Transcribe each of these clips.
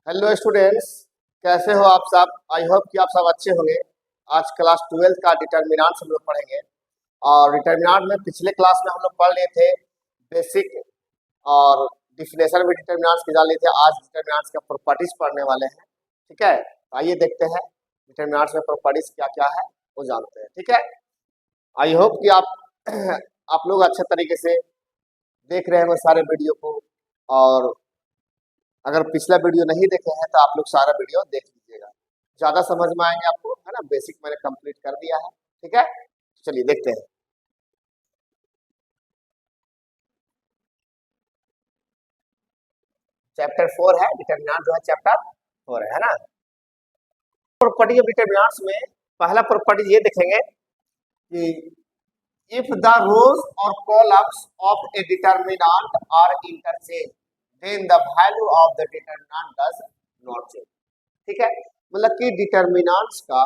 Hello students, कैसे हो आप सब। आई होप कि आप सब अच्छे होंगे। आज क्लास 12 का डिटर्मिनेंट्स हम लोग पढ़ेंगे। और डिटर्मिनेंट में पिछले क्लास में हम लोग पढ़ लिए थे बेसिक और डिफिनेशन में डिटर्मिनेंट्स की जान लिए थे। आज डिटर्मिनेंट्स का प्रॉपर्टीज पढ़ने वाले हैं। ठीक है, तो आइए देखते हैं डिटर्मिनेंट्स में प्रॉपर्टीज क्या क्या है वो जानते हैं। ठीक है, आई होप कि आप आप लोग अच्छे तरीके से देख रहे हैं सारे वीडियो को। और अगर पिछला वीडियो नहीं देखे हैं तो आप लोग सारा वीडियो देख लीजिएगा, ज्यादा समझ में आएंगे आपको, है ना। बेसिक मैंने कंप्लीट कर दिया है। ठीक है, चलिए देखते हैं। चैप्टर 4 है डिटर्मिनेंट, जो है चैप्टर 4 है ना। प्रॉपर्टी ऑफ डिटर्मिनेंट्स में पहला प्रॉपर्टी ये देखेंगे कि if the rows or columns of a determinant are interchange then the value of the determinant does not change. ठीक है, मतलब कि डिटर्मिनेंट्स का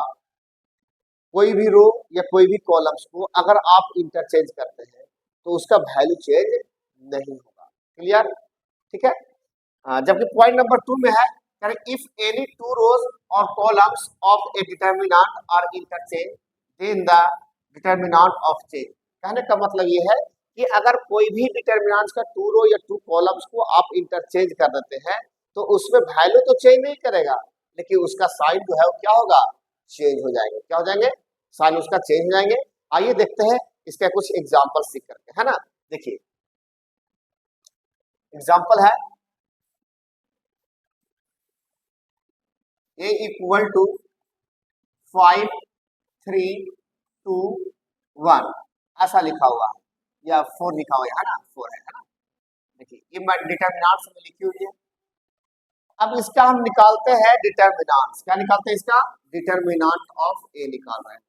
कोई भी रो या कोई भी कॉलम्स को अगर आप इंटरचेंज करते हैं तो उसका वैल्यू चेंज नहीं होगा। क्लियर? ठीक है। जबकि पॉइंट नंबर 2 में है if any two rows or columns of a determinant are interchange then the determinant of change. कहने का मतलब ये है कि अगर कोई भी डिटर्मिनेंट्स का टू रो या टू कॉलम्स को आप इंटरचेंज कर देते हैं तो उसमें वैल्यू तो चेंज नहीं करेगा, लेकिन उसका साइन जो है वो क्या होगा, चेंज हो जाएंगे। क्या हो जाएंगे? साइन उसका चेंज हो जाएंगे। आइए देखते हैं इसका कुछ एग्जांपल सीख करके, है ना। देखिए एग्जांपल है a इक्वल टू 5 3 2 1 ऐसा लिखा हुआ है, या 4 लिखा हुआ है ना, 4 है ना। देखिए ये डिटर्मिनेंट्स में लिखी हुई है। अब इसका हम निकालते हैं डिटर्मिनेंट्स। क्या निकालते हैं? इसका डिटर्मिनेंट ऑफ ए निकाल रहे हैं।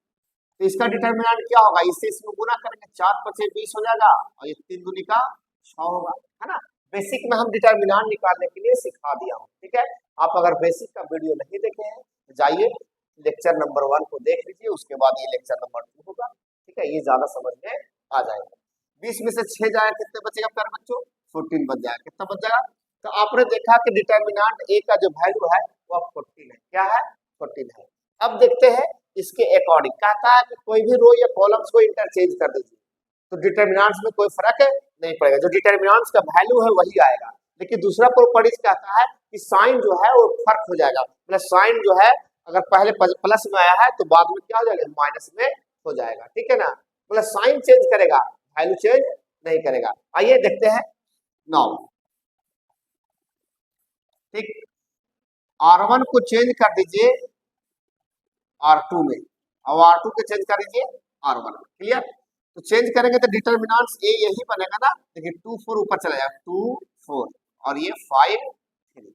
तो इसका डिटर्मिनेंट क्या होगा, इससे इसमें गुना करेंगे, 4 5 20 हो जाएगा और ये 3 दूनी का 6 होगा, है ना। बेसिक में हम डिटर्मिनेंट निकालने के लिए सिखा दिया हूँ। ठीक है, आप अगर बेसिक का वीडियो नहीं देखे हैं तो जाइए लेक्चर नंबर 1 को देख लीजिए, उसके बाद ये लेक्चर नंबर 2 होगा। ठीक है, ये ज्यादा समझ में आ जाएगा। 20 में से 6 जाएगा, कितने बचेगा प्यारे बच्चों? 14 बच जाएगा। कितना बच जाएगा? तो आपने देखा कि डिटर्मिनेंट ए का जो वैल्यू है वो 14 है। क्या है? 14 है। अब देखते हैं इसके अकॉर्डिंग। कहता है कि कोई भी रो या कॉलम्स को इंटरचेंज कर दीजिए तो डिटर्मिनेंट्स में कोई फर्क है नहीं पड़ेगा, जो डिटर्मिनेंट्स का वैल्यू है वही आएगा। लेकिन दूसरा प्रॉपर्टी कहता है कि साइन जो है वो फर्क हो जाएगा, मतलब साइन जो है अगर पहले प्लस में आया है तो बाद में क्या हो जाएगा, माइनस में हो जाएगा। ठीक है ना, मतलब साइन चेंज करेगा, वैल्यू चेंज नहीं करेगा। आइए देखते हैं नाउ। ठीक, R1 को चेंज कर दीजिए R2 में, और R2 को चेंज कर दीजिए R1 में। क्लियर? तो चेंज करेंगे तो डिटर्मिनेंट्स ए यही बनेगा ना। देखिए 2 4 ऊपर चला जाएगा, 2 4 और ये 5 3।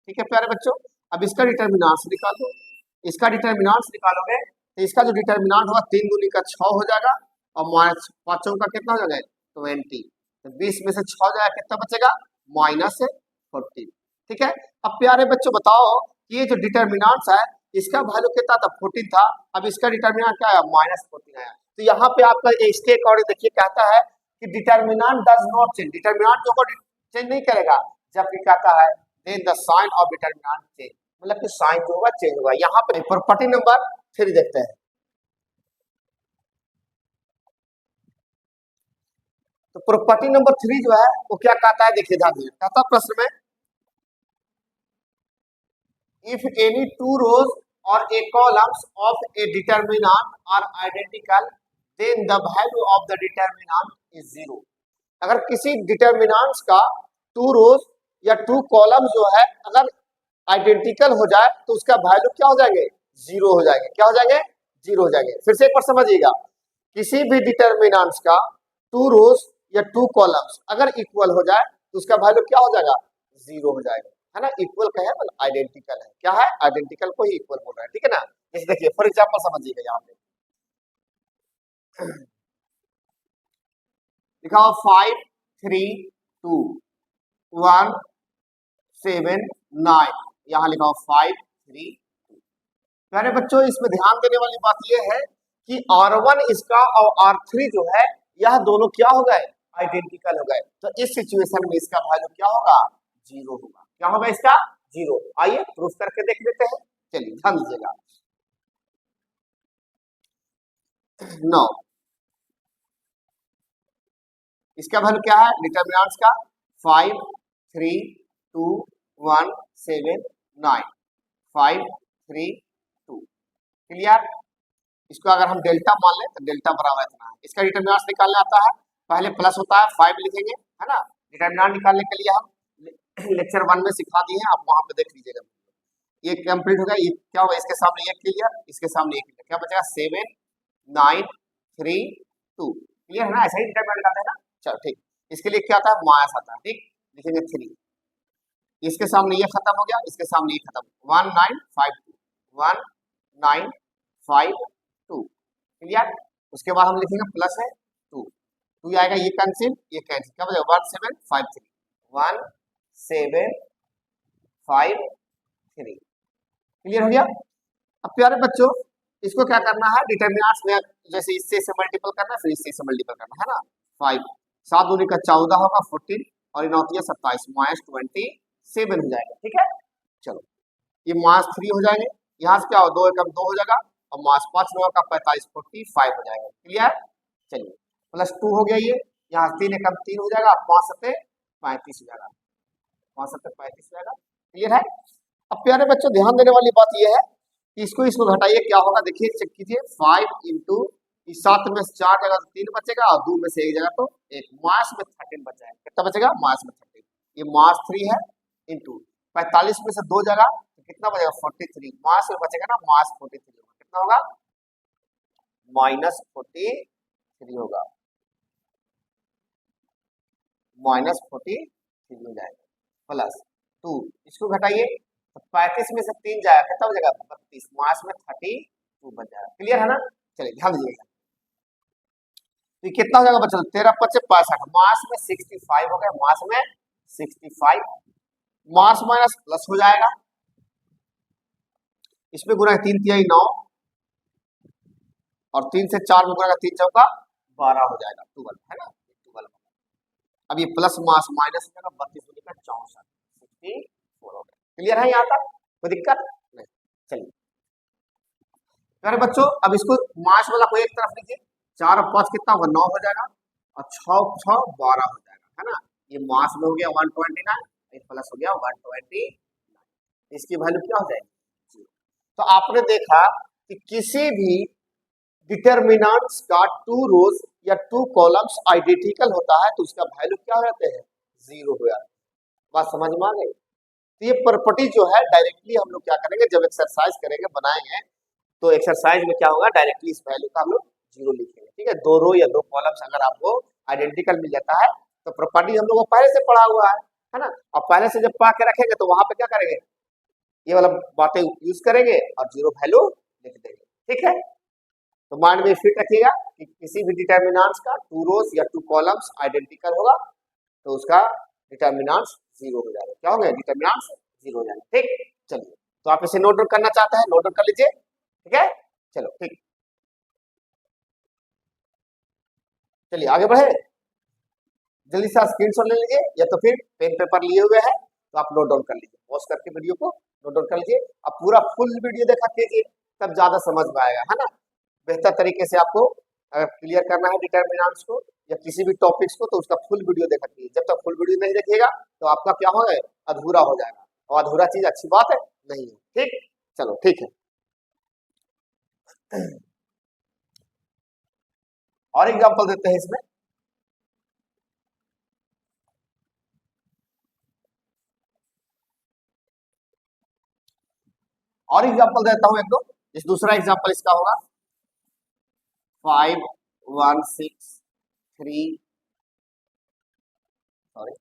ठीक है प्यारे बच्चों, अब इसका डिटर्मिनेंट्स निकालो। इसका डिटर्मिनेंट्स निकालोगे तो इसका जो डिटर्मिनेंट होगा 3 दूनी का 6 हो जाएगा और माइनस 5 का कितना हो जाएगा, 20। तो 20 में से 6 हो जाएगा, कितना बचेगा, -14। ठीक है, अब प्यारे बच्चों बताओ कि ये जो डिटर्मिनेंट्स है इसका वैल्यू कितना था, 14 था। अब इसका डिटर्मिनेंट क्या आया, -14 आया। तो यहाँ पे आपका इसके अकॉर्डिंग देखिए कहता है कि determinant does not change. Determinant जो चेंज नहीं करेगा, जबकि कहता है then the sign of determinant change, मतलब कि साइन जो होगा चेंज होगा। यहाँ पे प्रॉपर्टी नंबर 3 देखते हैं। तो प्रॉपर्टी नंबर 3 जो है वो क्या कहता है, देखिए ध्यान दीजिए। कहता प्रश्न में if any two rows or a columns of a determinant are identical then the value of the determinant is 0। अगर किसी डिटर्मिनेंट्स का टू रोज या टू कॉलम जो है अगर आइडेंटिकल हो जाए तो उसका वैल्यू क्या हो जाएंगे, 0 हो जाएंगे। क्या हो जाएंगे, 0 हो जाएंगे। फिर से एक बार समझिएगा, किसी भी डिटर्मिनेंट्स का टू रोज या टू कॉलम्स अगर इक्वल हो जाए तो उसका वैल्यू क्या हो जाएगा, 0 हो जाएगा, है ना। इक्वल का है मतलब आइडेंटिकल है। क्या है, आइडेंटिकल को ही इक्वल बोल रहा है। ठीक है ना। जैसे देखिए फॉर एग्जांपल समझिएगा, यहाँ पे लिखा हो 5 3 2 1 7 9, यहाँ लिखा हो 5 3 2। प्यारे बच्चों इसमें ध्यान देने वाली बात यह है कि R1 इसका और R3 जो है यह दोनों क्या हो गए, आइडेंटिकल हो गए। तो इस सिचुएशन में इसका वैल्यू क्या होगा, 0 होगा। क्या होगा इसका, जीरो। आइए प्रूफ करके देख लेते हैं। चलिए ध्यान दीजिएगा। 9 इसका वैल्यू क्या है डिटर्मिनेंट्स का 5 3 2 1 7 9 5 3 2 क्लियर। इसको अगर हम डेल्टा मान लें तो डेल्टा बराबर इतना है। इसका डिटर्मिनेंट्स निकालने आता है, पहले प्लस होता है 5 लिखेंगे है ना। डिटर्मिनेंट निकालने के लिए हम लेक्चर 1 में सिखा दिए हैं, आप वहां पे देख लीजिएगा। ये कंप्लीट हो गया। ये क्या होगा, इसके सामने ये क्लियर, इसके सामने ये क्लियर, क्या बचेगा 7 9 3 2 क्लियर है ना। ऐसा ही डिटर्मिनेंट निकालते हैं ना। चलो ठीक, इसके लिए क्या आता है माइनस आता है, ठीक लिखेंगे 3। इसके सामने ये खत्म हो गया, इसके सामने ये खत्म 1 9 5 2 1 9 5 2 क्लियर। उसके बाद हम लिखेंगे प्लस है 2 2 आएगा, ये कैंसिल ये कैंसिल, क्या बचेगा 1 7 5 3 1 7 5 3 क्लियर हो गया। अब प्यारे बच्चों इसको क्या करना है डिटर्मिनेंट्स में, जैसे इससे इसे मल्टीपल करना है फिर इससे इसे मल्टीपल करना है ना। 5 7 दूनी का 14 होगा 14 और इन होती है 27 माइनस 27 हो जाएगा, ठीक है। चलो ये माइनस 3 हो जाएंगे, यहाँ से क्या हो 2 एकम 2 हो जाएगा और माइनस 5 9 का 45 45 हो जाएगा, क्लियर। चलिए प्लस 2 हो गया, ये यहाँ 3 एकम 3 हो जाएगा, 5 7 35 हो जाएगा, 5 7 35 हो जाएगा, क्लियर है। अब प्यारे बच्चों ध्यान देने वाली बात यह है कि इसको घटाइए, क्या होगा देखिए चेक कीजिए 5 इंटू 7 में 4 जगह तो 3 बचेगा और 2 में से 1 जगह तो 1, मास में 13 बच जाएगा। कितना बचेगा मास में 13, ये मास 3 है इंटू 45 में से 2 जगह तो कितना बचेगा 43, मास में बचेगा ना मास 43 होगा, कितना होगा माइनस 43 होगा, माइनस 43 हो जाएगा प्लस 2। इसको घटाइए तो 35 में से 3 जाएगा, कितना बचेगा 32, मास में 32 बच जाएगा, क्लियर है ना। चलिए ध्यान दीजिएगा, तो कितना हो जाएगा बच्चों 13 5 65, मास में 65 हो गया, मास में 65, मास माइनस प्लस हो जाएगा, इसमें गुना 3 तिहाई 9 और 3 से 4 में गुना 3 चौका 12 हो जाएगा 12 है ना 12। अब ये प्लस मास माइनस हो जाएगा 32 दूनी का 64 64 हो गया, क्लियर है यहाँ तक कोई दिक्कत नहीं। चलिए अरे बच्चों अब इसको मास वाला को एक तरफ लीजिए, 4 और 5 कितना होगा 9 हो जाएगा और 6 6 12 हो जाएगा है ना। ये मास में हो गया 129, ये प्लस हो गया 129, इसकी वैल्यू क्या हो जाएगी। तो आपने देखा कि किसी भी डिटर्मिनेंट्स का 2 रोज या 2 कॉलम्स आइडेंटिकल होता है तो उसका वैल्यू क्या हो जाते हैं 0 हो जाता है। बात समझ में आ गई। तो ये प्रॉपर्टी जो है डायरेक्टली हम लोग क्या करेंगे जब एक्सरसाइज करेंगे बनाएंगे तो एक्सरसाइज में क्या होगा डायरेक्टली इस वैल्यू का हम लोग 0 लिखेंगे, ठीक है। 2 रो या 2 कॉलम्स अगर आपको आइडेंटिकल मिल जाता है तो प्रॉपर्टी हम लोग को पहले से पढ़ा हुआ है ना। और पहले से जब पढ़ के रखेंगे तो वहां पे क्या करेंगे ये वाला बातें यूज करेंगे और 0 वैल्यू लिख देंगे, ठीक है। तो माइंड में फिट रखिएगा कि किसी भी डिटर्मिनेंट्स का 2 रोज या 2 कॉलम्स आइडेंटिकल होगा तो उसका डिटर्मिनेंट्स 0 हो जाएगा, क्या हो गया डिटर्मिनेंट्स 0 हो जाएगा, ठीक। चलिए तो आप इसे नोट डाउन करना चाहते हैं नोट डाउन कर लीजिए, ठीक है। चलो ठीक, चलिए आगे बढ़े, जल्दी से स्क्रीनशॉट ले लीजिए या तो फिर पेन पेपर लिए हुए हैं तो आप नोट डाउन कर लीजिए, पॉज करके वीडियो को नोट डाउन कर लीजिए। अब पूरा फुल वीडियो देखा कीजिए तब ज्यादा समझ में आएगा है ना। बेहतर तरीके से आपको अगर क्लियर करना है डिटर्मिनेंट्स को या किसी भी टॉपिक्स को तो उसका फुल वीडियो देखा कीजिए। जब तक फुल वीडियो नहीं देखिएगा तो आपका क्या होगा अधूरा हो जाएगा और अधूरा चीज अच्छी बात है नहीं है, ठीक। चलो ठीक है, और एग्जांपल देते हैं इसमें। और एग्जांपल देता हूं एक दो, इस दूसरा एग्जांपल इसका होगा 5 1 6 3 सॉरी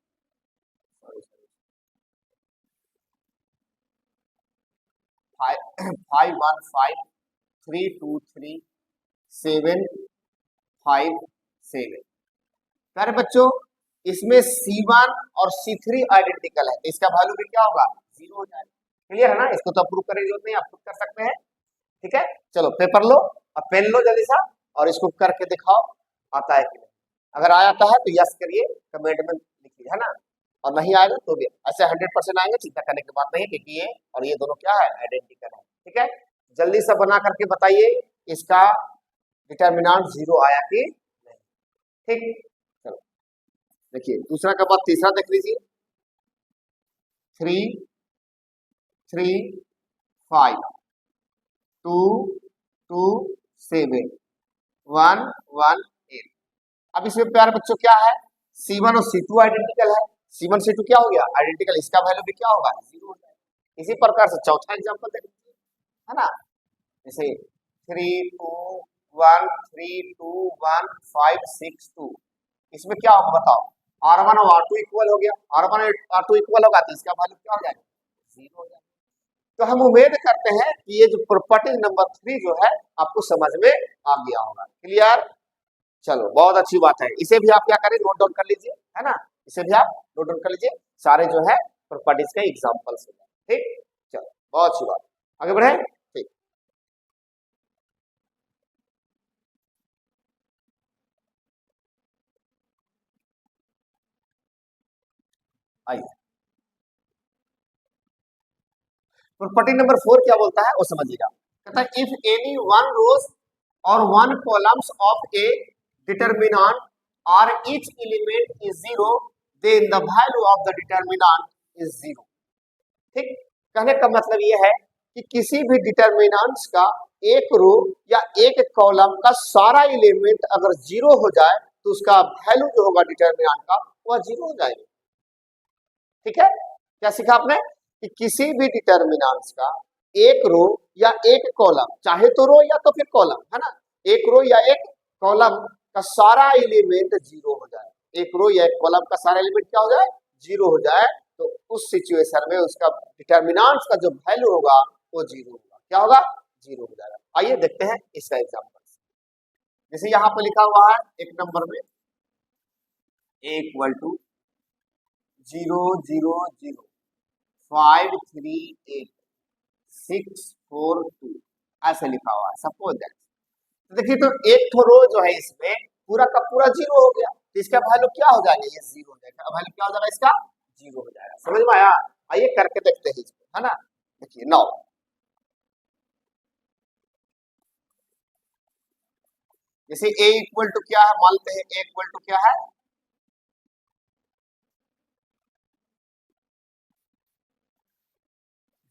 5 1 5 3 2 3 7 5 7। प्यारे बच्चों इसमें C1 और C3 आइडेंटिकल है, इसका वैल्यू भी क्या होगा 0 हो जाएगा, क्लियर है ना। इसको तो अप्रूव करने की जरूरत नहीं, आप खुद कर सकते हैं, ठीक है। चलो पेपर लो और पेन लो जल्दी सा और इसको करके दिखाओ आता है कि नहीं। अगर आ जाता है तो यस करिए, कमेंट में लिखिए है ना, और नहीं आएगा तो भी ऐसे 100% आएंगे, चिंता करने की बात नहीं, क्योंकि ये और ये दोनों क्या है, आइडेंटिकल है। ठीक है, जल्दी से बना करके बताइए इसका डिटर्मिनेंट 0 आया कि नहीं। ठीक, चलो देखिए दूसरा के बाद तीसरा देख लीजिए, 3 3 5 2 2 7 1 1 8। अब इसमें प्यारे बच्चों क्या है, C1 और C2 आइडेंटिकल है, C1 C2 क्या हो गया, आइडेंटिकल, इसका वैल्यू भी क्या होगा, 0 हो जाएगा। इसी प्रकार से चौथा एग्जांपल देख लीजिए, है ना, जैसे 3 2 1 3 2 1 5 6 2, इसमें क्या होगा बताओ, R1 और R2 इक्वल हो गया, R1 और R2 इक्वल होगा तो इसका वैल्यू क्या हो जाएगा, 0 हो जाएगा। तो हम उम्मीद करते हैं कि ये जो प्रॉपर्टी नंबर 3 जो है आपको समझ में आ गया होगा। क्लियर, चलो बहुत अच्छी बात है, इसे भी आप क्या करें, नोट डाउन कर लीजिए, है ना, इसे भी आप नोट डाउन कर लीजिए, सारे जो है प्रॉपर्टीज के एग्जांपल्स हो जाए। ठीक, चलो बहुत अच्छी बात, आगे बढ़े। ठीक, आइए प्रॉपर्टी नंबर 4 क्या बोलता है वो समझिएगा, कहता है इफ एनी वन रोज और one columns of a determinant और each element is 0 then the value of the determinant is 0। ठीक, कहने का मतलब ये है कि किसी भी डिटर्मिनेंट्स का एक रो या एक कॉलम का सारा एलिमेंट अगर 0 हो जाए तो उसका वैल्यू जो होगा डिटर्मिनेंट का वह 0 हो जाएगा। ठीक है, क्या सीखा आपने कि किसी भी डिटर्मिनेंट्स का एक रो या एक कॉलम, चाहे तो रो या तो फिर कॉलम, है ना, एक रो या एक कॉलम का सारा एलिमेंट 0 हो जाए, एक रो या एक कॉलम का सारा एलिमेंट क्या हो जाए, 0 हो जाए, तो उस सिचुएशन में उसका डिटर्मिनेंट्स का जो वैल्यू होगा वो 0 होगा, क्या होगा, 0 हो जाएगा। आइए देखते हैं इसका एग्जांपल, जैसे यहाँ पे लिखा हुआ है एक नंबर में a इक्वल टू 0 0 0 5 3 8 6 4 2 ऐसे लिखा हुआ है, सपोज दैट। तो देखिए तो एक तो रो जो है इसमें पूरा का पूरा 0 हो गया, तो इसका वैल्यू क्या हो जाएगा, ये 0 हो जाएगा, वैल्यू क्या हो जाएगा इसका, 0 हो जाएगा। समझ में आया, आइए करके देखते हैं इसको, है ना, देखिए नाउ जैसे a इक्वल टू क्या है, मानते हैं a इक्वल टू क्या है,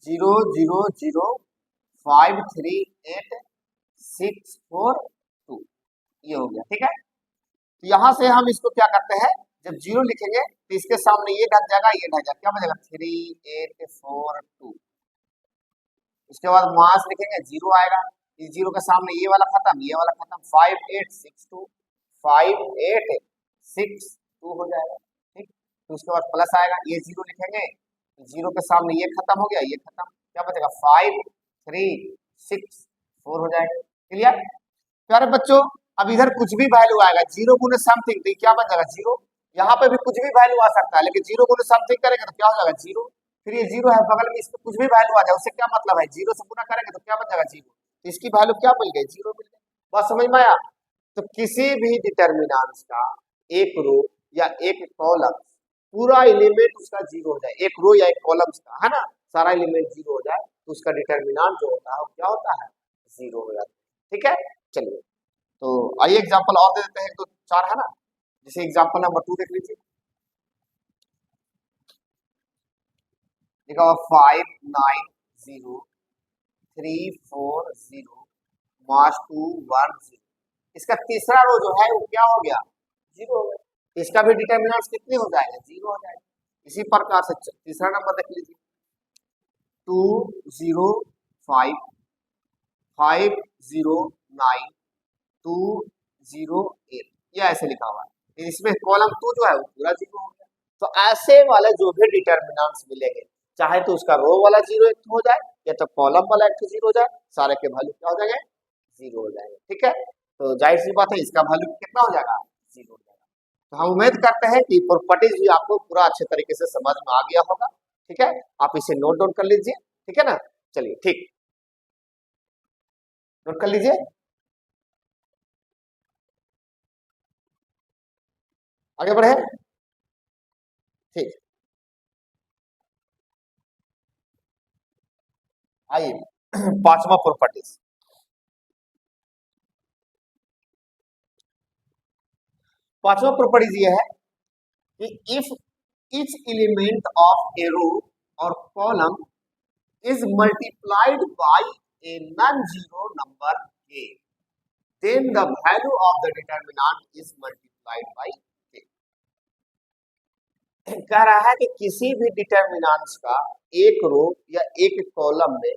0 0 0 5 3 8 6 4 2, ये हो गया। ठीक है, तो यहां से हम इसको क्या करते हैं, जब 0 लिखेंगे तो इसके सामने ये ढक जाएगा, ये ढक जाएगा, क्या बचेगा 3 8 4 2। उसके बाद मास लिखेंगे 0 आएगा, इस 0 के सामने ये वाला खत्म, ये वाला खत्म, 5 8 6 2 5 8 6 2 हो जाएगा। ठीक, तो उसके बाद प्लस आएगा, ये 0 लिखेंगे, 0 के सामने ये खत्म हो गया, ये खत्म, क्या बचेगा 5 3 6 4 हो जाएगा। क्लियर प्यारे बच्चों, अब इधर कुछ भी वैल्यू आएगा, 0 गुने समथिंग तो क्या बन जाएगा 0, यहाँ पे भी कुछ भी वैल्यू आ सकता है, लेकिन 0 गुने समथिंग करेंगे तो क्या हो जाएगा 0, फिर ये 0 है बगल में, इसमें कुछ भी वैल्यू आ जाए उससे क्या मतलब है, 0 से गुना करेंगे तो क्या बन जाएगा 0, तो इसकी वैल्यू क्या मिल गई, 0 मिल गई। बात समझ में आया, तो किसी भी डिटर्मिनेंट्स का एक रो या एक कॉलम पूरा एलिमेंट उसका 0 हो जाए, एक रो या एक कॉलम का, है ना, सारा एलिमेंट 0 हो जाए तो उसका डिटर्मिनेंट जो होता है वो क्या होता है, 0 हो जाता है। ठीक है, चलिए तो आइए एग्जांपल और दे देते हैं, एक दो चार, है ना, जैसे एग्जांपल नंबर 2 देख लीजिए, लिखा हुआ 5 9 0 3 4 0 मार्च 2 1 0, इसका तीसरा रो जो है वो क्या हो गया, 0 हो गया, इसका भी डिटर्मिनेंट्स कितने हो जाएगा, 0 हो जाएगा। इसी प्रकार से तीसरा नंबर देख लीजिए 2 0 5 5 0 9 2 0 8, ये ऐसे लिखा हुआ है, इसमें कॉलम 2 जो है वो पूरा 0 हो गया। तो ऐसे वाले जो भी डिटर्मिनेंट्स मिलेंगे, चाहे तो उसका रो वाला 0 एक हो जाए या तो कॉलम वाला एक 0 हो जाए, सारे के वैल्यू क्या हो जाएंगे, 0 हो जाएंगे। ठीक है, तो जाहिर सी बात है इसका वैल्यू कितना हो जाएगा, 0 हो जाएगा। तो हम उम्मीद करते हैं कि प्रॉपर्टीज भी आपको पूरा अच्छे तरीके से समझ में आ गया होगा। ठीक है, आप इसे नोट डाउन कर लीजिए, ठीक है ना, चलिए ठीक, नोट कर लीजिए, आगे बढ़े। ठीक, आइए पांचवा प्रॉपर्टीज। पांचवा प्रॉपर्टीज ये है कि if each element of a row or column is multiplied by a non-zero number k, then the value of the determinant is multiplied by k। कह रहा है कि किसी भी डिटर्मिनेंट्स का एक रो या एक कॉलम में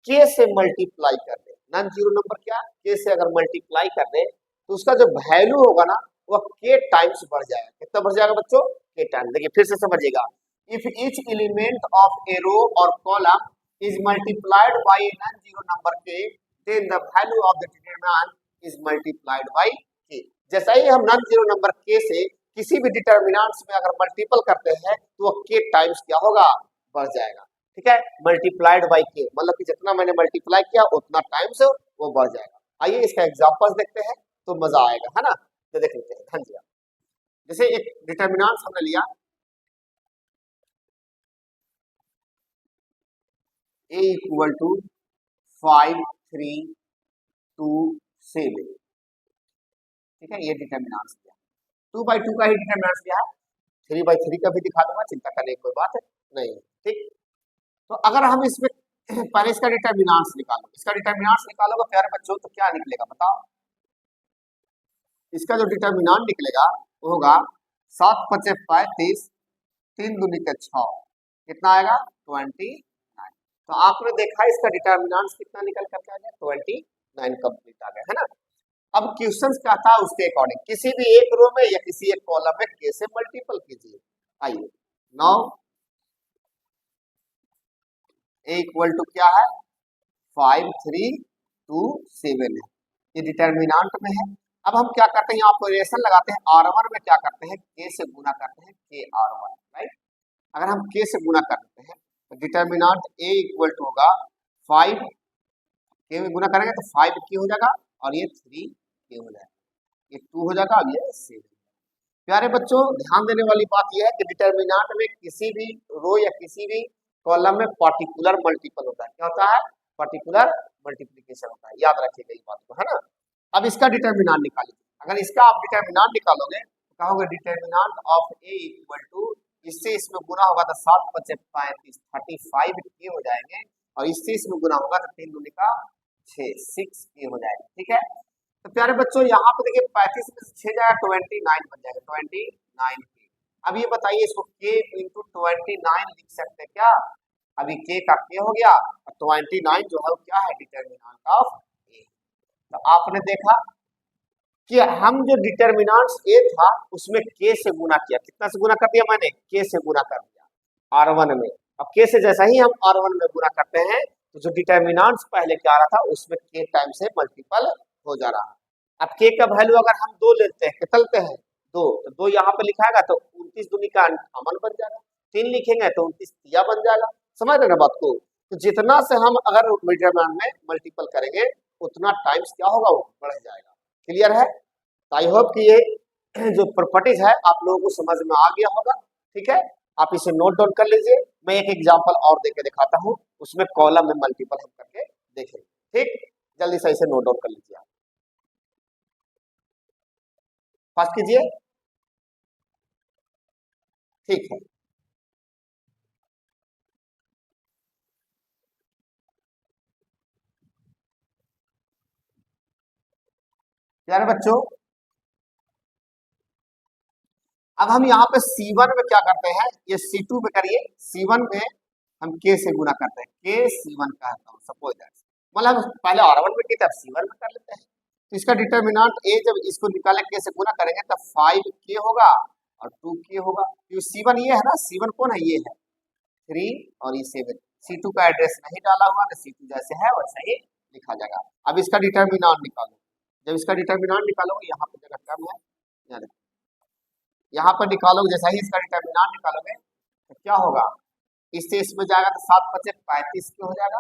k से मल्टीप्लाई कर दे, नॉन जीरो नंबर क्या k से अगर मल्टीप्लाई कर दे तो उसका जो वैल्यू होगा ना वह k टाइम्स बढ़ जाएगा। कितना बढ़ जाएगा बच्चों? k times. देखिए फिर से समझिएगा, if each element of a row or column is multiplied by a non zero number k, then the value of the determinant is multiplied by k। जैसा ही हम नॉन जीरो नंबर k से किसी भी determinants में अगर multiple करते हैं तो वो k टाइम्स क्या होगा? बढ़ जाएगा। ठीक है, मल्टीप्लाइड बाय k मतलब कि जितना मैंने मल्टीप्लाई किया उतना टाइम्स वो बढ़ जाएगा। आइए इसका एग्जांपल्स देखते हैं तो मजा आएगा, है ना? तो देख लेते हैं। हाँ जी, जैसे एक डिटर्मिनेंट्स हमने लिया a इक्वल टू 5 3 2 7। ठीक है, ये डिटर्मिनेंट्स लिया। 2/2 का ही डिटर्मिनेंट्स लिया है, 3/3 का भी दिखा दूंगा, चिंता करने की कोई बात नहीं। ठीक, तो अगर हम इसमें पहले इसका डिटर्मिनेंट्स निकालो, इसका डिटर्मिनेंट्स निकालोगे प्यारे बच्चों तो क्या निकलेगा बताओ? इसका जो डिटर्मिनेंट निकलेगा वो होगा 7 5 35 3 दूनी के 6, कितना आएगा? 29। तो आपने देखा इसका डिटर्मिनेंट्स कितना निकल करके आ गया? 29 कंप्लीट आ गया, है ना? अब क्वेश्चन क्या था उसके अकॉर्डिंग किसी भी एक रो में या किसी एक कॉलम में k से मल्टीपल कीजिए। आइए नाउ a इक्वल टू क्या है? 5 3 2 7 है, ये डिटर्मिनेंट में है। अब हम क्या करते हैं, यहाँ ऑपरेशन लगाते हैं, R1 में क्या करते हैं? k से गुना करते हैं, k R1, राइट? अगर हम k से गुना करते हैं तो डिटर्मिनेंट a इक्वल टू होगा 5, k में गुना करेंगे तो 5k हो जाएगा और ये 3k हो जाएगा, ये 2 हो जाएगा और ये 7। प्यारे बच्चों ध्यान देने वाली बात यह है कि डिटर्मिनेंट में किसी भी रो या किसी भी कॉलम में पार्टिकुलर मल्टीपल होता है। क्या होता है? पार्टिकुलर मल्टीप्लिकेशन होता है, याद रखिएगा इस बात को, है ना? अब इसका डिटर्मिनेंट निकालिए। अगर इसका आप डिटर्मिनेंट निकालोगे तो कहोगे determinant of a equal to, इससे इसमें गुना होगा तो 7 5 35 35k हो जाएंगे और इससे इसमें गुना होगा तो 3 दूनी का 6 हो जाएगा। ठीक है, तो प्यारे बच्चों यहाँ पे देखिए 35 में से 6 जाएगा 29 बन जाएगा, 29k। अब ये बताइए इसको k इंटू 29 लिख सकते हैं क्या? अभी k का k हो गया और 29 जो है वो क्या है? Determinant of a। तो आपने देखा कि हम जो डिटर्मिनेंट्स a था उसमें k से गुना किया, कितना से गुना कर दिया मैंने? k से गुना कर दिया R1 में। अब k से जैसा ही हम R1 में गुना करते हैं तो जो डिटर्मिनेंट्स पहले क्या आ रहा था उसमें k टाइम से मल्टीपल हो जा रहा है। अब k का वैल्यू अगर हम 2 लेते हैं, कितना लेते हैं? 2, तो 2 यहाँ पे लिखाएगा तो 29 दूनी का 58 बन जाएगा, 3 लिखेंगे तो 29 तिया बन जाएगा। समझ रहे ना बात को? तो जितना से हम अगर डिटर्मिनेंट में मल्टीपल करेंगे उतना टाइम्स क्या होगा? वो बढ़ जाएगा। क्लियर है? तो आई होप कि ये जो प्रॉपर्टीज है आप लोगों को समझ में आ गया होगा। ठीक है, आप इसे नोट डाउन कर लीजिए। मैं एक एग्जांपल और देके दिखाता हूँ, उसमें कॉलम में मल्टीपल हम करके देखेंगे। ठीक, जल्दी से इसे नोट डाउन कर लीजिए आप, फास्ट कीजिए। ठीक है, प्यारे बच्चों अब हम यहाँ पे C1 में क्या करते हैं, ये C2 में करिए, C1 में हम k से गुना करते हैं, k C1 का सपोज दैट, मतलब पहले R1 में किया तब C1 में कर लेते हैं। तो इसका डिटर्मिनेंट a जब इसको निकाले k से गुना करेंगे तब 5k होगा और 2k होगा। तो C1 ये है ना, C1 कौन है? ये है 3 और ये 7। C2 का एड्रेस नहीं डाला हुआ ना, C2 जैसे है वैसे ही लिखा जाएगा। अब इसका डिटर्मिनेंट निकालो, जब इसका डिटर्मिनेंट निकालोगे यहाँ पे जगह कम है, यहाँ पर निकालोगे, जैसा ही इसका डिटर्मिनेंट निकालोगे तो क्या होगा? इससे इसमें जाएगा तो 7 5 35 के हो जाएगा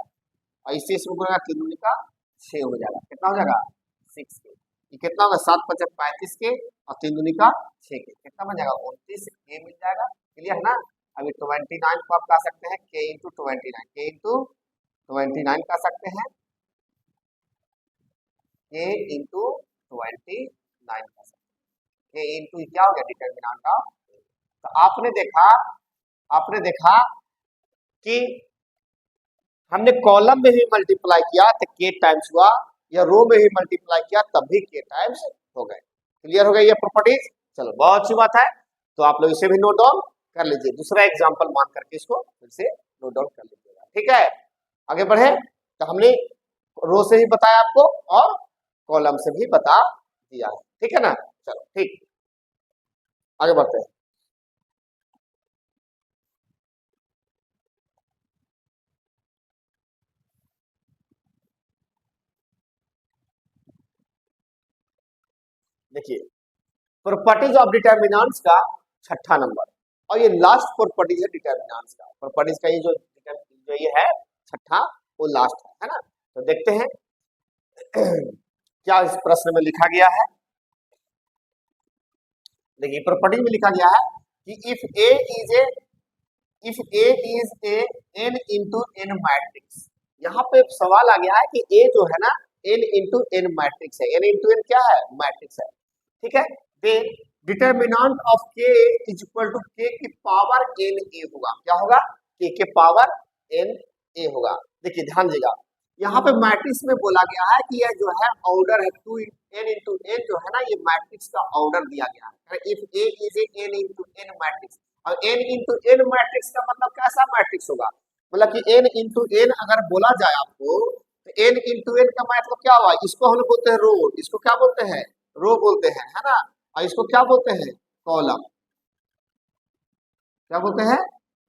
और इससे इसमें गुना 3 दूनी का 6 हो जाएगा, कितना हो जाएगा? 6k। ये कितना होगा? 7 5 35 के और 3 दूनी का 6k, कितना बन जाएगा? 29k मिल जाएगा। क्लियर है ना? अभी 29 को आप कह सकते हैं k इंटू 29, k इंटू 29 कर सकते हैं, k इंटू 29 कर सकते हैं, k इंटू क्या हो गया डिटर्मिनेंट ऑफ। तो आपने देखा कि हमने कॉलम में ही मल्टीप्लाई किया तो k टाइम्स हुआ, या रो में ही मल्टीप्लाई किया तब भी k टाइम्स हो गए। क्लियर हो गई ये प्रॉपर्टीज। चलो बहुत अच्छी बात है, तो आप लोग इसे भी नोट डाउन कर लीजिए, दूसरा एग्जांपल मान करके इसको फिर से नोट डाउन कर लीजिएगा। ठीक है, आगे बढ़े। तो हमने रो से ही बताया आपको और कॉलम से भी बता दिया है, ठीक है ना। चलो ठीक, आगे बढ़ते हैं। देखिए प्रॉपर्टीज ऑफ डिटर्मिनेंट्स का छठा नंबर, और ये लास्ट प्रॉपर्टीज है डिटर्मिनेंट्स का। प्रॉपर्टीज का ये जो ये है छठा, वो लास्ट है ना। तो देखते हैं क्या इस प्रश्न में लिखा गया है। देखिए प्रॉपर्टी में लिखा गया है कि if a is a n into n matrix. यहाँ पे सवाल आ गया है कि ए जो है ना n इंटू एन मैट्रिक्स है, n इंटू एन क्या है मैट्रिक्स है, ठीक है। Then determinant of k is equal to k की पावर n a होगा। क्या होगा, k के पावर n a होगा। देखिए ध्यान दीजिएगा, यहाँ पे मैट्रिक्स में बोला गया है कि यह जो है ऑर्डर है 2 n इंटू n जो है ना, ये मैट्रिक्स का ऑर्डर दिया गया है। If a is a n into n matrix, और n इंटू n मैट्रिक्स का मतलब कैसा मैट्रिक्स होगा, मतलब कि n इंटू n अगर बोला जाए आपको, तो n इंटू n का मतलब क्या हुआ, इसको हम बोलते हैं रो, इसको क्या बोलते हैं रो बोलते हैं, है ना। और इसको क्या बोलते हैं कॉलम, क्या बोलते हैं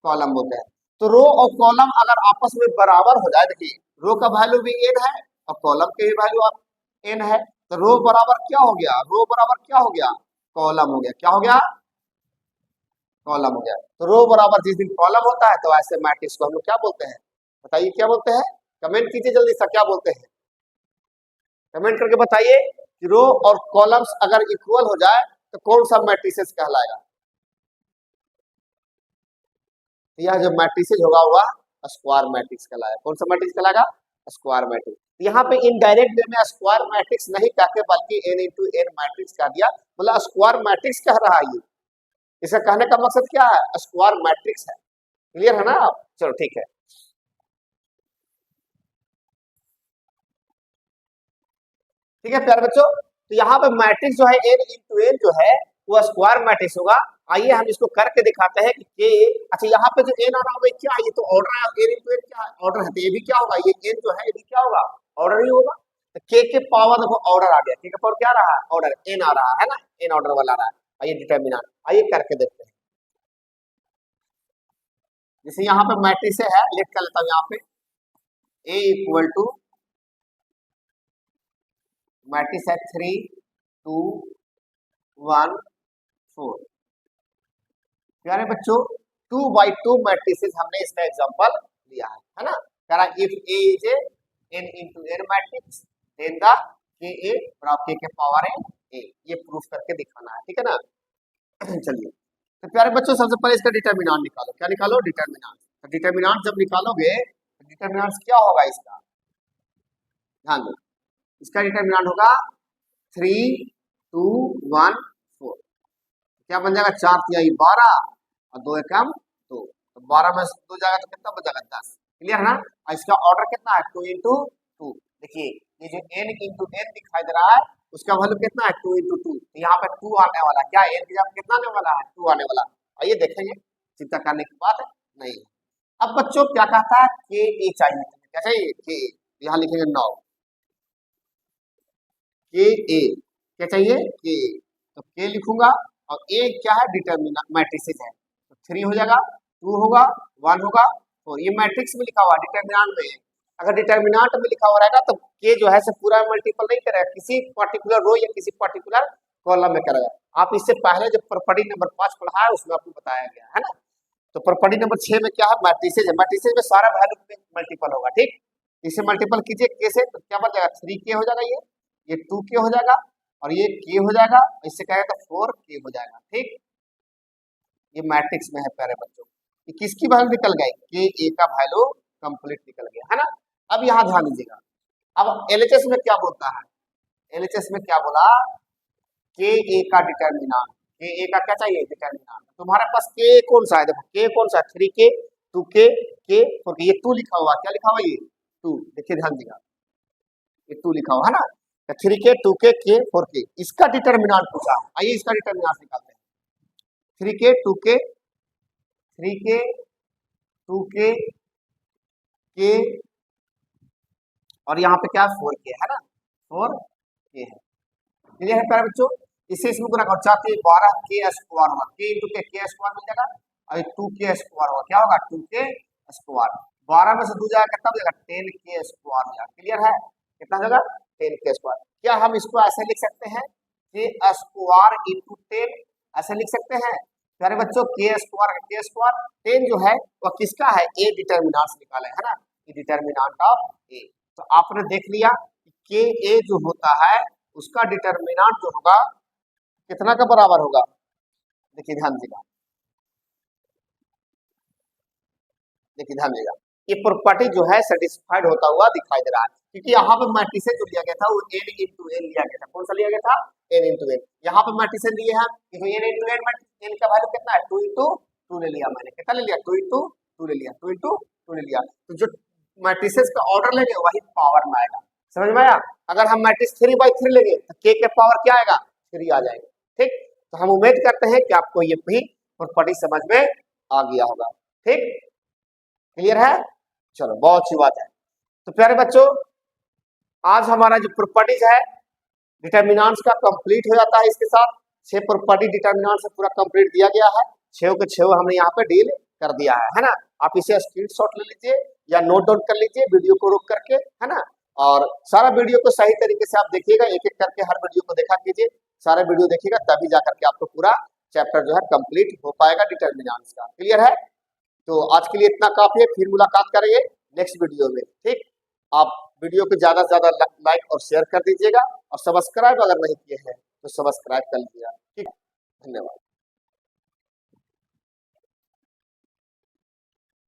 कॉलम बोलते हैं। तो रो और कॉलम अगर आपस में बराबर हो जाए, देखिए रो का वैल्यू भी n है और कॉलम के भी वैल्यू n है, तो रो बराबर क्या हो गया, रो बराबर क्या हो गया कॉलम हो गया। क्या हो गया कॉलम हो गया। तो रो बराबर जिस दिन कॉलम होता है तो ऐसे मैट्रिक्स को हम लोग क्या बोलते हैं, बताइए क्या बोलते हैं, कमेंट कीजिए जल्दी सा, क्या बोलते हैं कमेंट करके बताइए कि रो और कॉलम्स अगर इक्वल हो जाए तो कौन सा मैट्रिसेस कहलाएगा। यह जो मैट्रिसेस होगा वह स्क्वायर मैट्रिक्स कहलाएगा। कौन सा मैट्रिक्स कहलाएगा, स्क्वायर मैट्रिक्स। यहाँ पे इनडायरेक्ट वे में स्क्वायर मैट्रिक्स नहीं कहते बल्कि n इंटू n मैट्रिक्स कह दिया, मतलब स्क्वायर मैट्रिक्स कह रहा है ये। इसका कहने का मकसद क्या है, स्क्वायर मैट्रिक्स है। क्लियर है ना आप, चलो ठीक है। ठीक है प्यारे बच्चों, तो यहाँ पे मैट्रिक्स जो है n इंटू n जो है वो स्क्वायर मैट्रिक्स होगा। आइए हम इसको करके दिखाते हैं कि के, अच्छा यहाँ पे जो n आ रहा है क्या है, ये तो ऑर्डर है, n इंटू n क्या है ऑर्डर है, तो ये भी क्या होगा, ये n जो है ये भी क्या होगा ऑर्डर ही होगा। तो k के पावर देखो ऑर्डर आ गया, k के पावर क्या रहा है ऑर्डर, n आ रहा है ना, n ऑर्डर वाला आ रहा है। आइए डिटर्मिनेंट, आइए करके देखते हैं। जैसे यहाँ पे मैट्रिक्स है, लिख कर लेता हूँ यहाँ पे a इक्वल टू मैट्रिक्स है 3 2 1 4। प्यारे बच्चों 2/2 मैट्रिसेस हमने इसका एग्जांपल लिया है ना। कह रहा if a is a n into n matrix then the k a बराबर के पावर n a, ये प्रूफ करके दिखाना है, ठीक है ना। चलिए तो प्यारे बच्चों सबसे पहले इसका डिटर्मिनेंट निकालो। क्या निकालो, डिटर्मिनेंट। तो डिटर्मिनेंट जब निकालोगे तो डिटर्मिनेंट क्या होगा इसका, ध्यान दो, इसका डिटर्मिनेंट होगा 3 2 1 4। क्या बन जाएगा, 4 तिहाई 12 और 2 एकम 2, तो 12 में 2 जाएगा तो कितना बच जाएगा 10। क्लियर है ना। और इसका ऑर्डर कितना है 2 इंटू 2। देखिए ये जो n इंटू n दिखाई दे रहा है उसका वैल्यू कितना है 2 इंटू 2, तो यहाँ पे 2 आने वाला, क्या n की जगह कितना आने वाला है 2 आने वाला। आइए देखेंगे, चिंता करने की बात नहीं है। अब बच्चों क्या कहता है के ए चाहिए, क्या चाहिए के, यहाँ लिखेंगे 9 के ए, क्या चाहिए के, तो के लिखूंगा और ए क्या है डिटर्मिनेंट मैट्रिसेस है, तो 3 हो जाएगा 2 होगा 1 होगा 4। ये मैट्रिक्स में लिखा हुआ डिटर्मिनेंट में, अगर डिटर्मिनेंट में लिखा हुआ रहेगा तो के जो है से पूरा मल्टीपल नहीं करेगा, किसी पर्टिकुलर रो या किसी पर्टिकुलर कॉलम में करेगा। आप इससे पहले जो प्रॉपर्टी नंबर 5 पढ़ा है उसमें आपको बताया गया है ना। तो प्रॉपर्टी नंबर 6 में क्या है मैट्रिसेस है, मैट्रिसेस में सारा वैल्यू मल्टीपल होगा, ठीक। इसे मल्टीपल कीजिए के से तो क्या बन जाएगा 3k हो जाएगा, ये 2k हो जाएगा और ये k हो जाएगा, इससे कहेगा तो 4k हो जाएगा, ठीक। ये मैट्रिक्स में है प्यारे बच्चों, ये किसकी वैल्यू निकल गई, के ए का वैल्यू कंप्लीट निकल गया है ना। अब यहाँ ध्यान दीजिएगा, अब एलएचएस में क्या बोलता है, एलएचएस में क्या बोला, के ए का डिटर्मिनांट, के ए का क्या चाहिए, डिटर्मिनांट। तुम्हारे पास के कौन सा है, देखो के कौन सा, 3k 2k के 4k, ये 2 लिखा हुआ, क्या लिखा हुआ ये 2, देखिए ध्यान दीजिएगा, ये 2 लिखा हुआ है ना, 3k 2k के 4k, इसका डिटर्मिनांट पूछा, आइए इसका डिटर्मिनांट निकालते हैं। 3k 2k 3k 2k के और यहाँ पे क्या 4k है ना, 4k है, क्लियर है प्यारे बच्चों। इसे इसमें गुना करो, चाहते 12 के स्क्वायर होगा, के इंटू के स्क्वायर मिल जाएगा, और 2 के स्क्वायर होगा, क्या होगा 2 के स्क्वायर, 12 में से 2 जाएगा कितना हो जाएगा 10 के स्क्वायर हो जाएगा, क्लियर है, कितना हो जाएगा 10 के स्क्वायर। क्या हम इसको ऐसे लिख सकते हैं, के स्क्वायर इंटू 10, ऐसे लिख सकते हैं प्यारे बच्चों, के स्क्वायर 10 जो है वह किसका है, ए डिटर्मिनांट निकाले है ना, ये डिटर्मिनांट ऑफ ए। तो आपने देख लिया के ए जो होता है उसका डिटर्मिनांट जो होगा कितना का बराबर होगा, देखिए ध्यान दीजिएगा, देखिए ध्यान दीजिएगा, ये प्रॉपर्टी जो है सेटिस्फाइड होता हुआ दिखाई दे रहा है, क्योंकि यहाँ पे मैट्रिसेस जो लिया गया था वो n इंटू n लिया गया था, कौन सा लिया गया था, n इंटू n, यहाँ पे मैट्रिसेस दिए हैं, n इंटू n, n का वैल्यू कितना है 2 इंटू 2 ले लिया मैंने, कितना ले लिया 2 इंटू 2 ले लिया, 2 इंटू 2 ले लिया, तो जो मैट्रिसेस का ऑर्डर लेंगे वही पावर में आएगा, समझ में आया। अगर हम मैट्रिक्स 3/3 लेंगे तो k के पावर क्या आएगा 3 आ जाएगा, ठीक। तो हम उम्मीद करते हैं कि आपको ये भी प्रॉपर्टी समझ में आ गया होगा, ठीक, क्लियर है, चलो बहुत अच्छी बात है। तो प्यारे बच्चों आज हमारा जो प्रॉपर्टीज है डिटर्मिनेंट्स का कंप्लीट हो जाता है, इसके साथ 6 प्रॉपर्टी डिटर्मिनेंट से पूरा कंप्लीट दिया गया है, 6 के 6 हमने यहाँ पे डील कर दिया है ना। आप इसे स्क्रीनशॉट ले लीजिए या नोट डाउन कर लीजिए वीडियो को रोक करके, है ना, और सारा वीडियो को सही तरीके से आप देखिएगा, एक एक करके हर वीडियो को देखा कीजिए, सारा वीडियो देखिएगा तभी जा करके आपको पूरा चैप्टर जो है कंप्लीट हो पाएगा डिटर्मिनेंट्स का, क्लियर है। तो आज के लिए इतना काफी है, फिर मुलाकात करेंगे नेक्स्ट वीडियो में, ठीक। आप वीडियो को ज्यादा से ज्यादा लाइक और शेयर कर दीजिएगा, और सब्सक्राइब अगर नहीं किए हैं तो सब्सक्राइब कर लीजिएगा, ठीक, धन्यवाद।